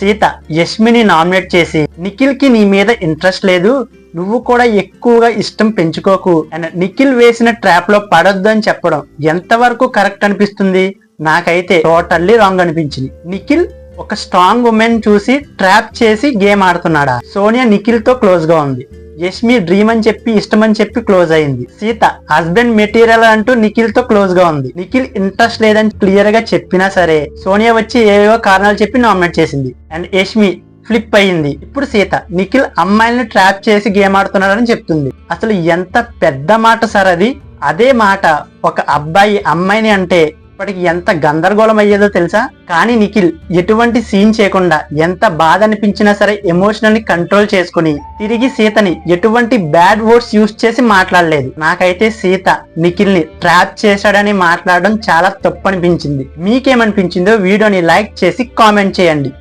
Sita యష్మిని nominate చేసి నిఖిల్ కి నీ మీద ఇంట్రెస్ట్ లేదు, నువ్వు కూడా ఎక్కువగా ఇష్టం పెంచుకోకు అండ్ నిఖిల్ వేసిన ట్రాప్ లో పడొద్దు అని చెప్పడం ఎంతవరకు కరెక్ట్ అనిపిస్తుంది? నాకైతే టోటల్లీ రాంగ్ అనిపించింది. నిఖిల్ ఒక స్ట్రాంగ్ ఉమెన్ చూసి ట్రాప్ చేసి గేమ్ ఆడుతున్నాడా? సోనియా నిఖిల్ తో క్లోజ్ గా ఉంది, యష్మి డ్రీమ్ అని చెప్పి ఇష్టం అని చెప్పి క్లోజ్ అయింది. సీత హస్బెండ్ మెటీరియల్ అంటూ నిఖిల్ తో క్లోజ్ గా ఉంది. నిఖిల్ ఇంట్రెస్ట్ లేదని క్లియర్ గా చెప్పినా సరే సోనియా వచ్చి ఏవేవో కారణాలు చెప్పి నామినేట్ చేసింది అండ్ యష్మి ఫ్లిప్ అయ్యింది. ఇప్పుడు సీత నిఖిల్ అమ్మాయిల్ని ట్రాప్ చేసి గేమ్ ఆడుతున్నాడని చెప్తుంది. అసలు ఎంత పెద్ద మాట సార్ అది. అదే మాట ఒక అబ్బాయి అమ్మాయిని అంటే ఇప్పటికి ఎంత గందరగోళం అయ్యేదో తెలుసా? కానీ నిఖిల్ ఎటువంటి సీన్ చేయకుండా ఎంత బాధ అనిపించినా సరే ఎమోషనల్ ని కంట్రోల్ చేసుకుని తిరిగి సీతని ఎటువంటి బ్యాడ్ వర్డ్స్ యూజ్ చేసి మాట్లాడలేదు. నాకైతే సీత నిఖిల్ ని ట్రాప్ చేశాడని మాట్లాడడం చాలా తప్పు అనిపించింది. మీకేమనిపించిందో వీడియోని లైక్ చేసి కామెంట్ చేయండి.